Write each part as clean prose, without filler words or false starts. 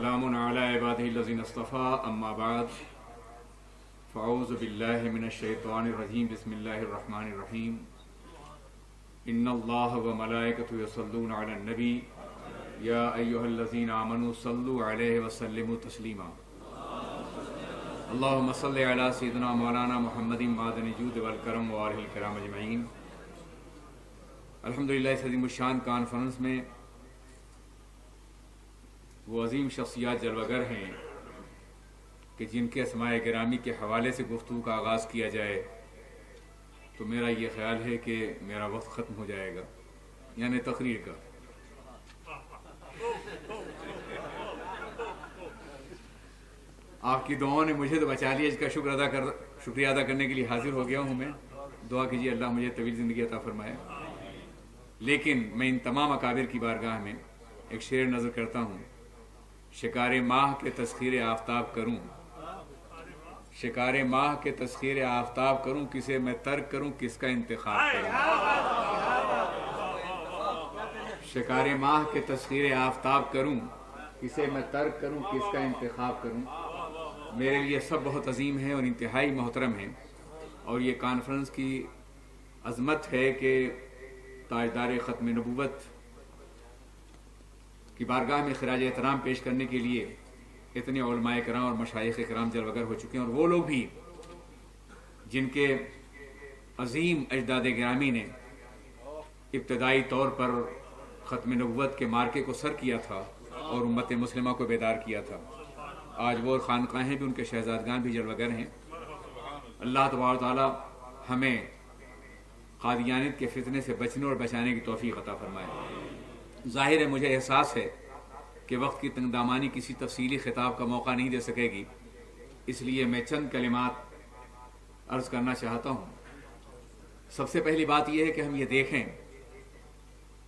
वसलामुन अला इबादिहिल्लज़ीना इस्तफ़ा अम्मा बाद फ़अऊज़ु बिल्लाहि मिनश्शैतानिर रजीम बिस्मिल्लाहिर रहमानिर रहीम इन्नल्लाह व मलाइकतहु यसल्लूना अलन नबी या अय्युहल्लज़ीना आमनू सल्लु अलैहि व सल्लिमू तस्लीमा अल्लाहुम्मा सल्लि अला सय्यिदिना मौलाना मुहम्मदिन मादनि जूद वल करम व आलिहिल किराम अजमईन। अल्हम्दुलिल्लाह इस अज़ीमुश्शान कॉन्फ्रेंस में वो अजीम शख्सियात जलवागर हैं कि जिनके अस्माए गिरामी के हवाले से गुफ्तगू का आगाज़ किया जाए तो मेरा ये ख्याल है कि मेरा वक्त ख़त्म हो जाएगा, यानी तकरीर का। आपकी दुआओं ने मुझे तो बचा लिया, इसका शुक्रिया अदा करने के लिए हाजिर हो गया हूँ मैं। दुआ कीजिए अल्लाह मुझे तवील ज़िंदगी अता फरमाए। लेकिन मैं इन तमाम अकाबिर की बारगाह में एक शेर नज़र करता हूँ। शिकारे माह के तस्खीर आफ्ताब करूँ, शिकारे माह के तस्खीर आफ्ताब करूँ, किसे मैं तर्क करूँ किसका इंतखाब करूँ। शिकारे माह के तस्खीर आफ्ताब करूँ, किसे मैं तर्क करूँ किसका इंतखाब करूँ। मेरे लिए सब बहुत अजीम है और इंतहाई मोहतरम है, और ये कॉन्फ्रेंस की अज़मत है कि ताजदार ख़त्म नबूवत की बारगाह में खिराज एहतराम पेश करने के लिए इतने उलमाए किराम और मशाइख किराम जलवगर हो चुके हैं, और वो लोग भी जिनके अजीम अजदाद गिरामी ने इब्तदाई तौर पर ख़त्म नबूवत के मार्के को सर किया था और उम्मत मुस्लिमा को बेदार किया था। आज वो खानकाहें भी, उनके शहजादगान भी जलवगर हैं। अल्लाह तबारक तआला हमें कादियानियत के फितने से बचने और बचाने की तौफीक अता फरमाए। ज़ाहिर है मुझे एहसास है कि वक्त की तंगदामानी किसी तफसीली खिताब का मौका नहीं दे सकेगी, इसलिए मैं चंद कलिमात अर्ज़ करना चाहता हूँ। सबसे पहली बात यह है कि हम ये देखें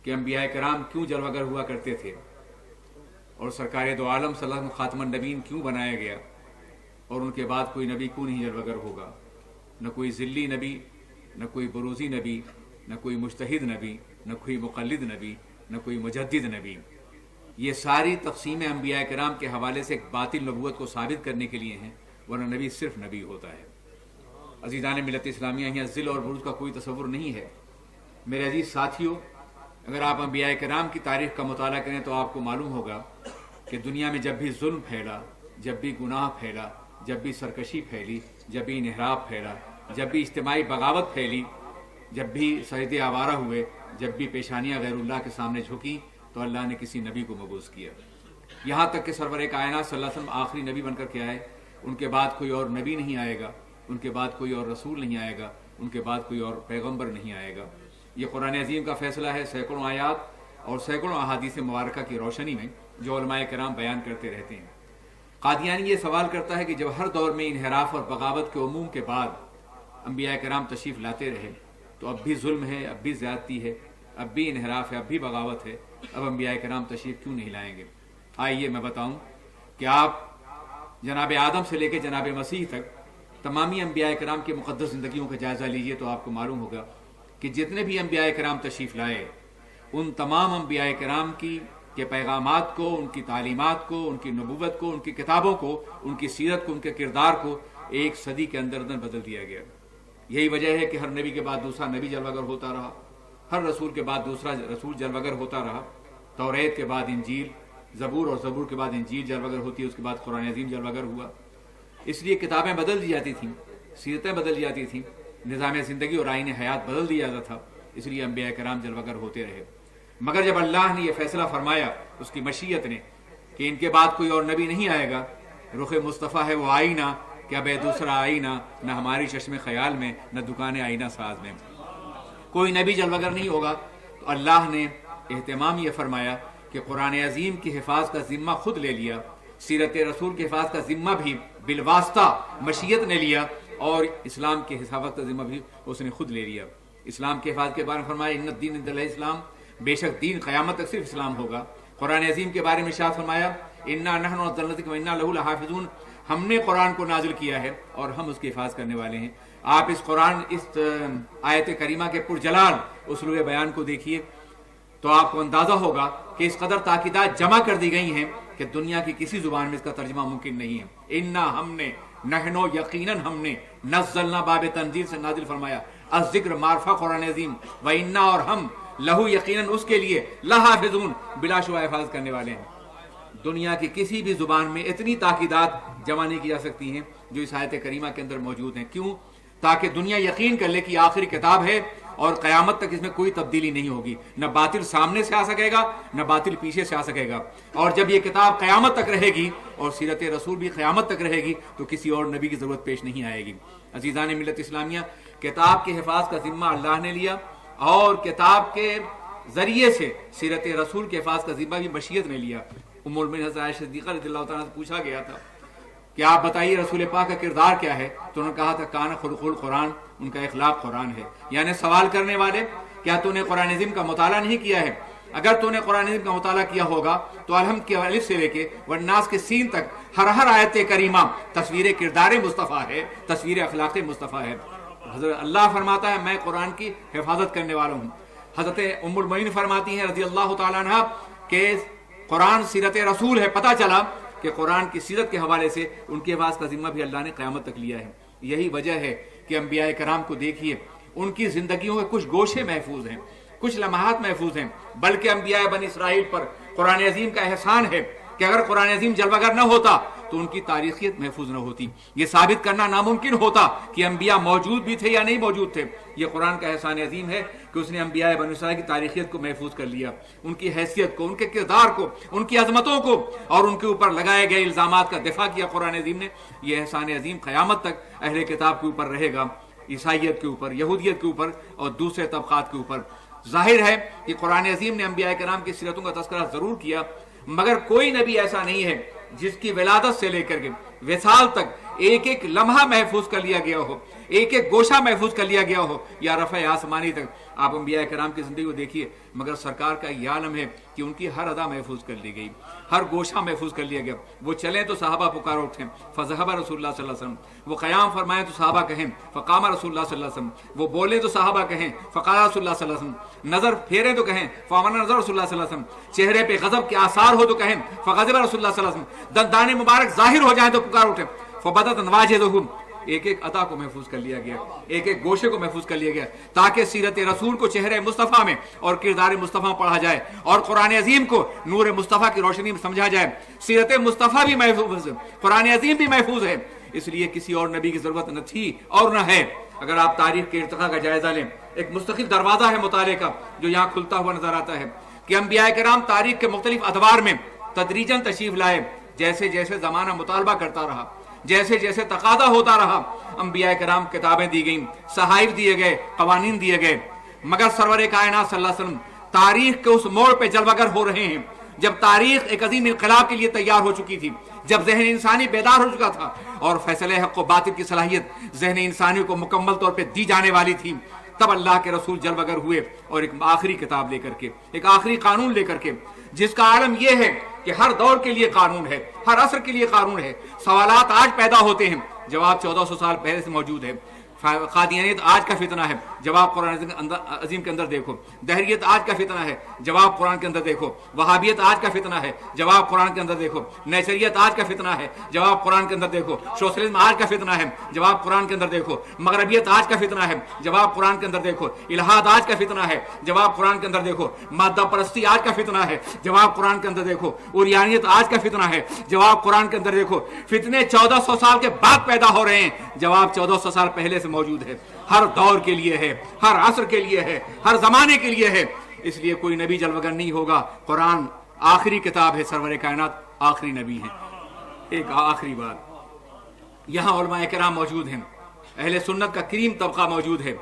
कि अंबिया कराम क्यों जलवागर हुआ करते थे और सरकार दो आलम सल्लल्लाहु अलैहि वसल्लम खातमुन नबीन क्यों बनाया गया, और उनके बाद कोई नबी क्यों नहीं जलवागर होगा। न कोई ज़िल्ली नबी, न कोई बरूज़ी नबी, न कोई मुज्तहिद नबी, न कोई मुक़ल्लिद नबी, न कोई मुजद्दिद नबी। ये सारी तक़सीमें अंबिया कराम के हवाले से एक बातिल नबूवत को साबित करने के लिए हैं, वरना नबी सिर्फ नबी होता है। अज़ीज़ान मिल्लत इस्लामिया, यहाँ ज़िल और बुरुज का कोई तसव्वुर नहीं है। मेरे अजीज़ साथियों, अगर आप अंबिया कराम की तारीख़ का मुताला करें तो आपको मालूम होगा कि दुनिया में जब भी जुल्म फैला, जब भी गुनाह फैला, जब भी सरकशी फैली, जब भी इन्हिराफ फैला, जब भी इज्तिमाई बगावत फैली, जब भी सजदे आवारा हुए, जब भी पेशानियाँ गैरुल्लाह के सामने झुकी, तो अल्लाह ने किसी नबी को मबूस किया। यहाँ तक कि सरवर कायनात सल्लल्लाहु अलैहि वसल्लम आखिरी नबी बनकर के आए। उनके बाद कोई और नबी नहीं आएगा, उनके बाद कोई और रसूल नहीं आएगा, उनके बाद कोई और पैगम्बर नहीं आएगा। ये कुरान अजीम का फैसला है, सैकड़ों आयात और सैकड़ों अहादीस मुबारका की रोशनी में जो उलमाए किराम बयान करते रहते हैं। कादियानी ये सवाल करता है कि जब हर दौर में इन्हिराफ और बगावत के उमूम के बाद अंबिया कराम तशरीफ़ लाते रहे, तो अब भी जुल्म है, अब भी ज़्यादती है, अब भी इन्हिराफ है, अब भी बगावत है, अब अंबिया कराम तशरीफ़ क्यों नहीं लाएंगे। आइए मैं बताऊं कि आप जनाब आदम से लेकर जनाब मसीह तक तमामी अंबिया कराम की मुक़द्दस ज़िंदगियों का जायज़ा लीजिए तो आपको मालूम होगा कि जितने भी अंबिया कराम तशरीफ़ लाए, उन तमाम अंबिया कराम के पैगामात को, उनकी तालीमात को, उनकी नबूवत को, उनकी किताबों को, उनकी सीरत को, उनके किरदार को एक सदी के अंदर अंदर बदल दिया गया। यही वजह है कि हर नबी के बाद दूसरा नबी जलवागर होता रहा, हर रसूल के बाद दूसरा रसूल जलवागर होता रहा। तौरेत के बाद इंजील, ज़बूर, और ज़बूर के बाद इंजील जलवागर होती है, उसके बाद कुरान अज़ीम जलवागर हुआ। इसलिए किताबें बदल दी जाती थीं, सीरतें बदल दी जाती थीं, निज़ाम ज़िंदगी और आईन हयात बदल दिया जाता था, इसलिए अंबिया कराम जलवागर होते रहे। मगर जब अल्लाह ने यह फैसला फरमाया उसकी मशीयत ने कि इनके बाद कोई और नबी नहीं आएगा, रुख मुस्तफ़ा है वो आईना, क्या बे दूसरा आईना, न हमारी चश्मे ख्याल में, न दुकान आईना साज में, कोई नबी जलवागर नहीं होगा। तो अल्लाह ने एहतमाम यह फरमाया कि कुरान अज़ीम की हिफाज का ज़िम्मा खुद ले लिया, सीरत रसूल के हिफाज का ज़िम्मा भी बिलवास्ता मशीयत ने लिया, और इस्लाम के हिफाजत का ज़िम्मा भी उसने खुद ले लिया। इस्लाम के हिफाजत के बारे में फरमाया इन्नद दीन इंदल्लाह इस्लाम, बेशक दीन क़यामत तक सिर्फ इस्लाम होगा। कुरान अज़ीम के बारे में शायद फरमाया इन्ना नहनु नज़्ज़लना ज़िक्र व इन्ना लहू लहाफ़िज़ून, हमने कुरान को नाजिल किया है और हम उसकी हिफाजत करने वाले हैं। आप इस कुरान, इस आयत करीमा के पुरजलाल उसलूब बयान को देखिए तो आपको अंदाजा होगा कि इस कदर ताकीदात जमा कर दी गई हैं کہ دنیا کی کسی زبان میں اس کا ترجمہ ممکن نہیں ہے. انا ہم نے، نحنو یقیناً ہم نے، نزلنا باب تنزیل سے نازل فرمایا، الذکر معرفہ قرآن عظیم، و انا اور ہم، لہو یقیناً اس کے لیے، لحافظون بلا شبہ حفاظت کرنے والے ہیں. دنیا کی کسی بھی زبان میں اتنی تاکیدات جمع نہیں کی جا سکتی ہیں جو اس آیت کریمہ کے اندر موجود ہیں. کیوں؟ تاکہ دنیا یقین کر لے کہ آخری کتاب ہے اور قیامت تک اس میں کوئی تبدیلی نہیں ہوگی. نہ باطل سامنے سے آ سکے گا، نہ باطل پیچھے سے آ سکے گا. اور جب یہ کتاب قیامت تک رہے گی اور سیرت رسول بھی قیامت تک رہے گی تو کسی اور نبی کی ضرورت پیش نہیں آئے گی. عزیزان ملت اسلامیہ، کتاب کے حفاظ کا ذمہ اللہ نے لیا اور کتاب کے ذریعے سے سیرت رسول کے حفاظ کا ذمہ بھی مشیت نے لیا. ام المؤمنین حضرت عائشہ صدیقہ رضی اللہ تعالیٰ سے پوچھا گیا تھا کہ آپ بتائیے رسول پاک کا کردار کیا ہے، تو انہوں نے کہا تھا کان خلق القرآن، ان کا اخلاق قرآن ہے. یعنی سوال کرنے والے، کیا تو نے قرآن عظیم کا مطالعہ نہیں کیا ہے؟ اگر تو نے قرآن عظیم کا مطالعہ کیا ہوگا تو الحمد کے الف سے لے کے والناس کے سین تک ہر آیت کریمہ تصویر کردار مصطفیٰ ہے، تصویر اخلاق مصطفیٰ ہے. حضرت اللہ فرماتا ہے میں قرآن کی حفاظت کرنے والا ہوں. حضرت ام المؤمنین فرماتی ہیں رضی اللہ تعالیٰ عنہ کہ قرآن سیرت رسول ہے. پتہ چلا کہ قرآن کی سیرت کے حوالے سے ان کے حفاظ کا ذمہ بھی اللہ نے قیامت تک لیا ہے. یہی وجہ ہے کہ انبیاء کرام کو دیکھیے، ان کی زندگیوں کے کچھ گوشے محفوظ ہیں، کچھ لمحات محفوظ ہیں. بلکہ انبیاء بنی اسرائیل پر قرآن عظیم کا احسان ہے کہ اگر قرآن عظیم جلوہ گر نہ ہوتا تو ان کی تاریخیت محفوظ نہ ہوتی. یہ ثابت کرنا ناممکن ہوتا کہ انبیاء موجود بھی تھے یا نہیں موجود تھے. یہ قرآن کا احسان عظیم ہے کہ اس نے انبیاء بنی اسرائیل کی تاریخیت کو محفوظ کر لیا، ان کی حیثیت کو، ان کے کردار کو، ان کی عظمتوں کو، اور ان کے اوپر لگائے گئے الزامات کا دفاع کیا قرآن عظیم نے. یہ احسان عظیم قیامت تک اہل کتاب کے اوپر رہے گا، عیسائیت کے اوپر، یہودیت کے اوپر اور دوسرے طبقات کے اوپر. ظاہر ہے کہ قرآن عظیم نے انبیاء کرام کی سیرتوں کا تذکرہ ضرور کیا، مگر کوئی نبی ایسا نہیں ہے جس کی ولادت سے لے کر کے وصال تک ایک ایک لمحہ محفوظ کر لیا گیا ہو، ایک ایک گوشہ محفوظ کر لیا گیا ہو، یا رفع آسمانی تک. آپ انبیاء کرام کی زندگی کو دیکھیے، مگر سرکار کا یہ عالم ہے کہ ان کی ہر ادا محفوظ کر لی گئی، ہر گوشہ محفوظ کر لیا گیا. وہ چلیں تو صحابہ پکار اٹھیں فذهب رسول اللہ صلی اللہ علیہ وسلم، وہ قیام فرمائیں تو صحابہ کہیں فقام رسول اللہ صلی اللہ علیہ وسلم، وہ بولیں تو صحابہ کہیں فقال رسول اللہ صلی اللہ علیہ وسلم، نظر پھیریں تو کہیں فامن نظر رسول اللہ صلی اللہ علیہ وسلم، چہرے پہ غضب کے آثار ہو تو کہیں فغضب رسول اللہ صلی اللہ علیہ وسلم، دندان مبارک ظاہر ہو جائیں تو پکار اٹھیں فبدت نواجذہم. ایک ایک عطا کو محفوظ کر لیا گیا، ایک ایک گوشے کو محفوظ کر لیا گیا تاکہ سیرت رسول کو چہرے مصطفیٰ میں اور کردار مصطفیٰ میں پڑھا جائے اور قرآن عظیم کو نور مصطفیٰ کی روشنی میں سمجھا جائے. سیرت مصطفیٰ بھی محفوظ ہے، قرآن عظیم بھی محفوظ ہے، اس لیے کسی اور نبی کی ضرورت نہ تھی اور نہ ہے. اگر آپ تاریخ کے ارتقاء کا جائزہ لیں، ایک مستقل دروازہ ہے مطالعے کا جو یہاں کھلتا ہوا نظر آتا ہے کہ انبیاء کرام تاریخ کے مختلف ادوار میں تدریجاً تشریف لائے. جیسے جیسے زمانہ مطالبہ کرتا رہا، جیسے جیسے تقاضا ہوتا رہا، انبیاء کرام کتابیں دی گئیں، صحائف دیے گئے، قوانین دیے گئے. مگر سرور کائنات صلی اللہ علیہ وسلم تاریخ کے اس موڑ پہ جلوہ گر ہو رہے ہیں جب تاریخ ایک عظیم انقلاب کے لیے تیار ہو چکی تھی، جب ذہن انسانی بیدار ہو چکا تھا اور فیصلہ حق و باطل کی صلاحیت ذہن انسانی کو مکمل طور پہ دی جانے والی تھی. تب اللہ کے رسول جلوہ گر ہوئے اور ایک آخری کتاب لے کر کے، ایک آخری قانون لے کر کے، جس کا عالم یہ ہے کہ ہر دور کے لیے قانون ہے، ہر عصر کے لیے قانون ہے. سوالات آج پیدا ہوتے ہیں، جواب 1400 سال پہلے سے موجود ہے. قادیانیت آج کا فتنہ ہے، جواب قرآن عظیم کے اندر دیکھو. دہریت آج کا فتنہ ہے، جواب قرآن کے اندر دیکھو. وہابیت آج کا فتنہ ہے، جواب قرآن کے اندر دیکھو. نیچریت آج کا فتنہ ہے، جواب قرآن کے اندر دیکھو. سوشلزم آج کا فتنہ ہے، جواب قرآن کے اندر دیکھو. مغربیت آج کا فتنہ ہے، جواب قرآن کے اندر دیکھو. الہاد آج کا فتنہ ہے، جواب قرآن کے اندر دیکھو. مادہ پرستی آج کا فتنہ ہے، جواب قرآن کے اندر دیکھو. اوریانیت آج کا فتنہ ہے، جواب قرآن کے اندر دیکھو. فتنے 1400 سال کے بعد پیدا ہو رہے ہیں، جواب 1400 سال پہلے سے موجود ہے. ہر دور کے لیے ہے، ہر عصر کے لیے ہے، ہر زمانے کے لیے ہے. اس لیے کوئی نبی جلوہ گر نہیں ہوگا. قرآن آخری کتاب ہے، سرور کائنات آخری نبی ہے. ایک آخری بات، یہاں علماء کرام موجود ہیں، اہل سنت کا کریم طبقہ موجود ہے.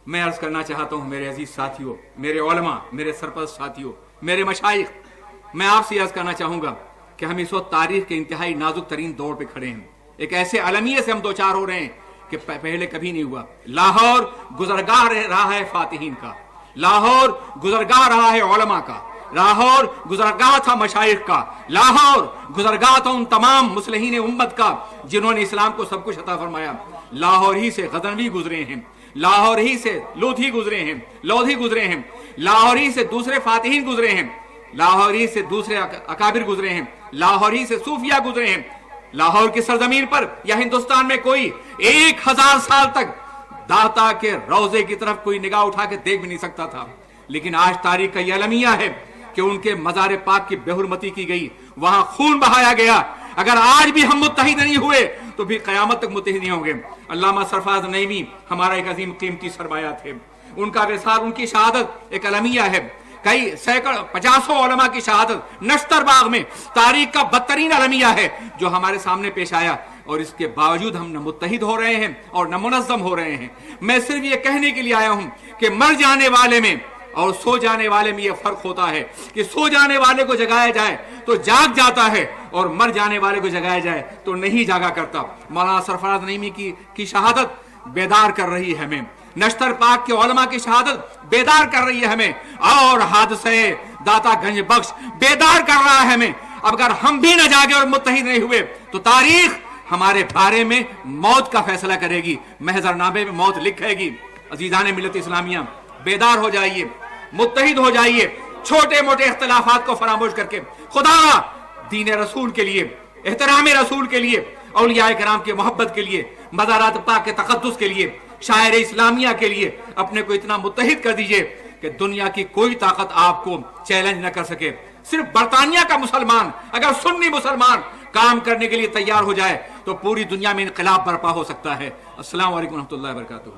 میں عرض کرنا چاہتا ہوں میرے عزیز ساتھیوں، میرے علماء، میرے سرپرست ساتھیوں، میرے مشائخ، میں آپ سے عرض کرنا چاہوں گا کہ ہم اس وقت تاریخ کے انتہائی نازک ترین دور پہ کھڑے ہیں. ایک ایسے المیے سے ہم دوچار ہو رہے ہیں کہ پہلے کبھی نہیں ہوا. لاہور گزرگاہ رہا ہے فاتحین کا، لاہور گزرگاہ رہا ہے علماء کا، لاہور گزرگاہ تھا مشائخ کا، لاہور گزرگاہ تھا ان تمام مصلحین امت کا جنہوں نے اسلام کو سب کچھ عطا فرمایا. لاہور ہی سے غزنوی گزرے ہیں، لاہور ہی سے لودھی گزرے ہیں، لاہور ہی سے دوسرے فاتحین گزرے ہیں. लाहौरी से दूसरे अकाबिर गुजरे हैं, लाहौरी से सूफिया गुजरे हैं। लाहौर की सरजमीन पर या हिंदुस्तान में कोई 1000 साल तक दाता के रोजे की तरफ कोई निगाह उठा के देख भी नहीं सकता था। लेकिन आज तारीख का यह अलमिया है कि उनके मज़ार पाक की बेहुरमती की गई, वहां खून बहाया गया। अगर आज भी हम मुत्तहिद नहीं हुए तो भी क़यामत तक मुत्तहिद नहीं होंगे। अल्लामा सरफराज नईमी हमारा एक अजीम कीमती सरमाया थे। उनका विसार, उनकी शहादत एक अलमिया है। कई सैकड़ों 50 उलमा की शहादत नश्तर बाग में तारीख का बदतरीन अलमिया है जो हमारे सामने पेश आया, और इसके बावजूद हम न मुत्तहिद हो रहे हैं और न मुनज़्ज़म हो रहे हैं। मैं सिर्फ ये कहने के लिए आया हूं कि मर जाने वाले में और सो जाने वाले में यह फर्क होता है कि सो जाने वाले को जगाया जाए तो जाग जाता है, और मर जाने वाले को जगाया जाए तो नहीं जागा करता। मौलाना सरफराज नईमी की शहादत बेदार कर रही है हमें, नश्तर पाक के उलमा की शहादत बेदार कर रही है हमें, और हादसे दाता गंज बख्श बेदार कर रहा है हमें। अब अगर हम भी न जागे और मुत्तहिद नहीं हुए तो तारीख हमारे बारे में मौत का फैसला करेगी, महजरनामे में मौत लिखेगी। अजीजान मिल्लत इस्लामिया, बेदार हो जाइए, मुत्तहिद हो जाइए, छोटे मोटे इख्तिलाफात को फरामोश करके खुदा दीन रसूल के लिए, एहतराम रसूल के लिए, औलिया किराम की मोहब्बत के लिए, मज़ारात पाक के तक़द्दुस के लिए, शायर इस्लामिया के लिए अपने को इतना मुत्तहिद कर दीजिए कि दुनिया की कोई ताकत आपको चैलेंज न कर सके। सिर्फ बरतानिया का मुसलमान, अगर सुन्नी मुसलमान काम करने के लिए तैयार हो जाए तो पूरी दुनिया में इनकलाब बर्पा हो सकता है। अस्सलाम वालेकुम रहमतुल्लाहि व बरकातुहू।